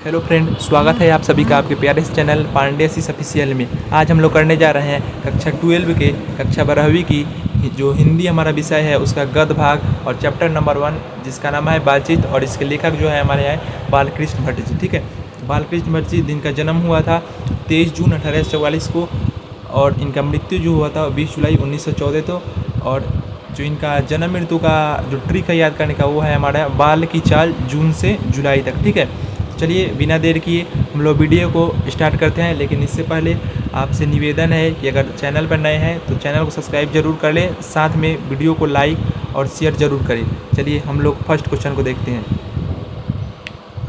Hello friend, स्वागत है आप सभी का आपके प्यारे इस चैनल पांडे सी ऑफिशियल में। आज हम लोग करने जा रहे हैं कक्षा 12 के कक्षा 12वीं की जो हिंदी हमारा विषय है उसका गद्य भाग और चैप्टर नंबर 1 जिसका नाम है बातचीत। और इसके लेखक जो है हमारे यहाँ बालकृष्ण भट्ट जी। ठीक है, बालकृष्ण भट्ट जी जिनका जन्म हुआ था 23 जून 1844 को और इनका मृत्यु जो हुआ था 20 जुलाई 1914 को। और जो इनका जन्म मृत्यु का जो ट्रिक है याद करने का वो है हमारा बाल की चाल जून से जुलाई तक। ठीक है, चलिए बिना देर किए हम लोग वीडियो को स्टार्ट करते हैं। लेकिन इससे पहले आपसे निवेदन है कि अगर चैनल पर नए हैं तो चैनल को सब्सक्राइब जरूर कर लें, साथ में वीडियो को लाइक और शेयर ज़रूर करें। चलिए हम लोग फर्स्ट क्वेश्चन को देखते हैं।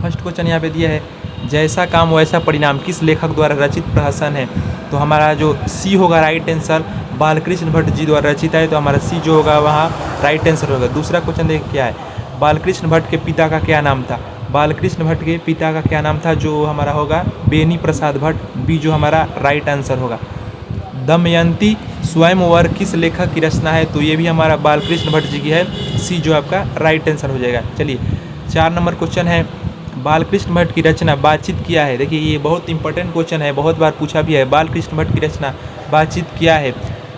फर्स्ट क्वेश्चन यहाँ पे दिया है, जैसा काम वैसा परिणाम किस लेखक द्वारा रचित प्रहसन है। तो हमारा जो सी होगा राइट आंसर, बालकृष्ण भट्ट जी द्वारा रचित है, तो हमारा सी जो होगा वहाँ राइट आंसर होगा। दूसरा क्वेश्चन देख क्या है, बालकृष्ण भट्ट के पिता का क्या नाम था। बालकृष्ण भट्ट के पिता का क्या नाम था, जो हमारा होगा बेनी प्रसाद भट्ट, बी जो हमारा राइट आंसर होगा। दमयंती स्वयंवर किस लेखक की रचना है, तो ये भी हमारा बालकृष्ण भट्ट जी की है, सी जो आपका राइट आंसर हो जाएगा। चलिए 4 नंबर क्वेश्चन है, बालकृष्ण भट्ट की रचना बातचीत क्या है। देखिए ये बहुत इंपॉर्टेंट क्वेश्चन है, बहुत बार पूछा भी है। बालकृष्ण भट्ट की रचना बातचीत क्या है,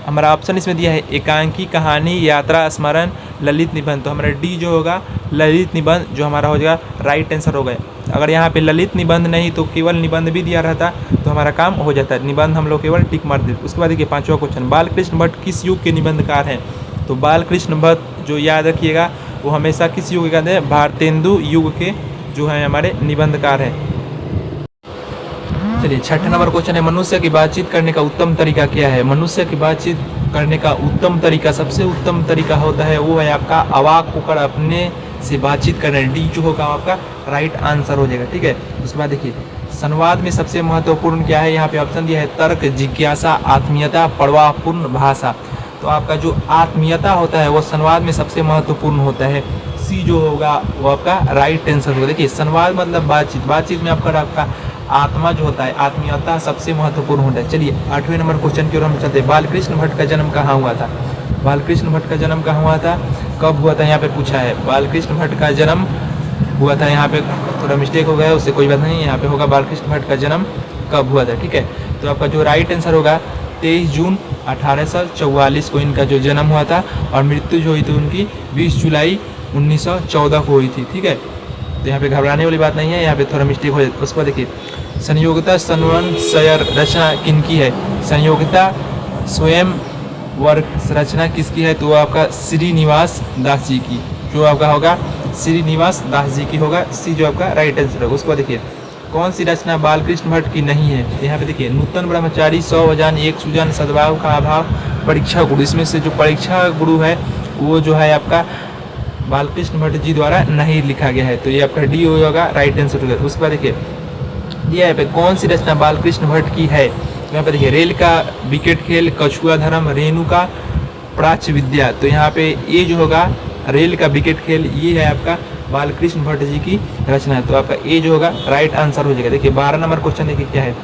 हमारा ऑप्शन इसमें दिया है एकांकी, कहानी, यात्रा, स्मरण, ललित निबंध। तो हमारा डी जो होगा ललित निबंध जो हमारा हो जाएगा राइट आंसर हो गया। अगर यहाँ पे ललित निबंध नहीं तो केवल निबंध भी दिया रहता तो हमारा काम हो जाता है, निबंध हम लोग केवल टिक मार देते। उसके बाद देखिए 5वां क्वेश्चन, बालकृष्ण भट्ट किस युग के निबंधकार हैं। तो बालकृष्ण भट्ट जो याद रखिएगा वो हमेशा किस युग के कहते हैं, भारतेंदु युग के जो है हमारे निबंधकार हैं। चलिए 6 नंबर क्वेश्चन है, मनुष्य की बातचीत करने का उत्तम तरीका क्या है। मनुष्य की बातचीत करने का उत्तम तरीका, सबसे उत्तम तरीका होता है वो है आपका अवाक होकर अपने से बातचीत करना। डी जो होगा आपका राइट आंसर हो जाएगा। ठीक है, उसके बाद देखिए संवाद में सबसे महत्वपूर्ण क्या है, यहाँ पे ऑप्शन दिया है तर्क, जिज्ञासा, आत्मीयता, प्रवाहपूर्ण भाषा। तो आपका जो आत्मीयता होता है वो संवाद में सबसे महत्वपूर्ण होता है, सी जो होगा वो आपका राइट आंसर होगा। देखिए संवाद मतलब बातचीत, बातचीत में आपका आत्मा जो होता है, आत्मीयता सबसे महत्वपूर्ण होता है। चलिए 8वें नंबर क्वेश्चन की ओर हम चलते हैं, बालकृष्ण भट्ट का जन्म कहाँ हुआ था। बालकृष्ण भट्ट का जन्म कहाँ हुआ था, कब हुआ था, यहाँ पे पूछा है। बालकृष्ण भट्ट का जन्म हुआ था, यहाँ पे थोड़ा मिस्टेक हो गया, उससे कोई बात नहीं, यहाँ पे होगा बालकृष्ण भट्ट का जन्म कब हुआ था। ठीक है, तो आपका जो राइट आंसर होगा 23 जून 1844 को इनका जो जन्म हुआ था और मृत्यु जो हुई थी उनकी 20 जुलाई 1914 को हुई थी। ठीक है, तो यहाँ पे घबराने वाली बात नहीं है, यहाँ पे थोड़ा मिस्टेक हो जाता है। उसको देखिए संयोगिता संवत्सर रचना किनकी है। संयोगिता स्वयं वर्ग रचना किसकी है, तो आपका श्रीनिवास दास जी की, जो आपका होगा श्रीनिवास दास जी की होगा, सी जो आपका राइट आंसर होगा। उसको देखिए कौन सी रचना बालकृष्ण भट्ट की नहीं है। यहाँ पे देखिए नूतन ब्रह्मचारी, 100 वजान, एक सुजन, सद्भाव का अभाव, परीक्षा गुरु। इसमें से जो परीक्षा गुरु है वो जो है आपका बालकृष्ण भट्ट जी द्वारा नहीं लिखा गया है, तो ये आपका डी होगा राइट आंसर होगा। उसके बाद देखिए दिया पे कौन सी रचना बालकृष्ण भट्ट की है। यहाँ पे देखिए रेल का विकेट खेल, कछुआ धर्म, रेणु का प्राच्य विद्या। तो यहाँ पे ये जो होगा रेल का विकेट खेल ये है आपका बालकृष्ण भट्ट जी की रचना है, तो आपका ए जो होगा राइट आंसर हो जाएगा। देखिए 12 नंबर क्वेश्चन देखिए क्या है,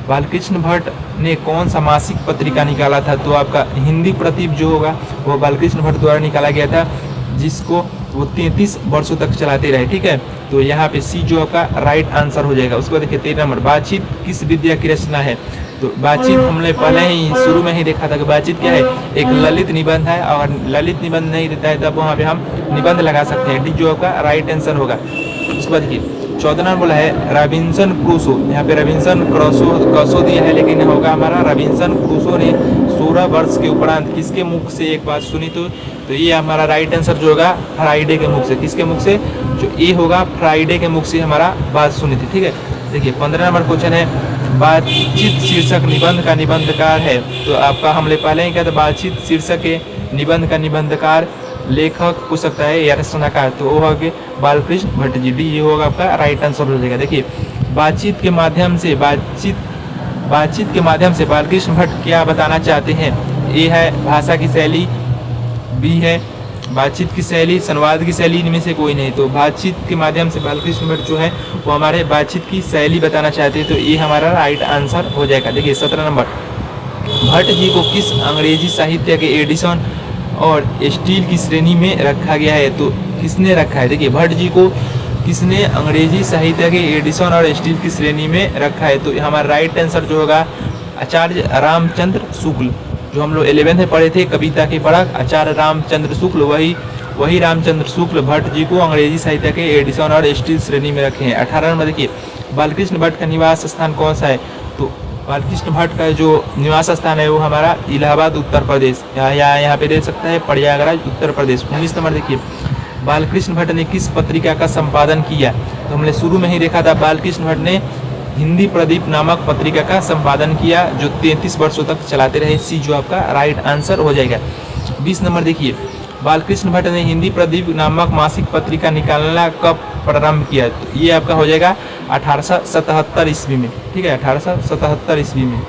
बालकृष्ण भट्ट ने कौन सा मासिक पत्रिका निकाला था। तो आपका हिंदी प्रतीप जो होगा वो बालकृष्ण भट्ट द्वारा निकाला गया था, जिसको वो 33 वर्षों तक चलाते रहे। ठीक है, तो यहाँ पे सी जो आपका राइट आंसर हो जाएगा। उसके बाद देखिए 13 नंबर, बातचीत किस विद्या की रचना है। तो बातचीत हमने पहले ही शुरू में ही देखा था कि बातचीत क्या है, एक ललित निबंध है, और ललित निबंध नहीं देता है तब वहाँ पे हम निबंध लगा सकते हैं, डी जो आपका राइट आंसर होगा। उसके बाद देखिए 14 नंबर बोला है रॉबिन्सन क्रूसो। यहाँ पे रॉबिन्सन क्रॉसो दिया है, लेकिन होगा हमारा रॉबिन्सन क्रूसो ने 16 वर्ष के उपरांत किसके मुख से एक बात सुनी। तो ये हमारा राइट आंसर जो होगा फ्राइडे के मुख से, किसके मुख से, जो ये होगा फ्राइडे के मुख से हमारा बात सुनी थी। ठीक है, देखिए 15 नंबर क्वेश्चन है, बातचीत शीर्षक निबंध का निबंधकार है। तो आपका हमने पहले ही कहा था बातचीत शीर्षक के निबंध का निबंधकार लेखक हो सकता है या रचनाकार, तो वो होगा बालकृष्ण भट्ट जी, डी ये होगा आपका राइट आंसर हो जाएगा। देखिए बातचीत के माध्यम से बालकृष्ण भट्ट क्या बताना चाहते हैं। ए है भाषा की शैली, बी है बातचीत की शैली, संवाद की शैली, इनमें से कोई नहीं। तो बातचीत के माध्यम से बालकृष्ण भट्ट जो है वो हमारे बातचीत की शैली बताना चाहते हैं, तो ये हमारा राइट आंसर हो जाएगा। देखिए 17 नंबर, भट्ट जी को किस अंग्रेजी साहित्य के एडिशन और स्टील की श्रेणी में रखा गया है। तो किसने रखा है, देखिए भट्ट जी को किसने अंग्रेजी साहित्य के एडिसन और स्टील की श्रेणी में रखा है? तो हमारा राइट आंसर जो होगा आचार्य रामचंद्र शुक्ल, जो हम लोग 11th में पढ़े थे कविता की पढ़ा, आचार्य रामचंद्र शुक्ल, वही रामचंद्र शुक्ल भट्ट जी को अंग्रेजी साहित्य के एडिसन और स्टील श्रेणी में रखे हैं। 18 नंबर देखिए, बालकृष्ण भट्ट का निवास स्थान कौन सा है? तो बालकृष्ण भट्ट का जो निवास स्थान है वो हमारा इलाहाबाद उत्तर प्रदेश, यहाँ पे दे सकता है प्रयागराज उत्तर प्रदेश। 19 नंबर देखिए, बालकृष्ण भट्ट ने किस पत्रिका का संपादन किया? तो हमने शुरू में ही देखा था बालकृष्ण भट्ट ने हिंदी प्रदीप नामक पत्रिका का संपादन किया, जो 33 वर्षों तक चलाते रहे। सी जो आपका राइट आंसर हो जाएगा। 20 नंबर देखिए, बालकृष्ण भट्ट ने हिंदी प्रदीप नामक मासिक पत्रिका निकालना कब प्रारंभ किया? तो ये आपका हो जाएगा 1877 ईस्वी में। ठीक है, 1877 ईस्वी में।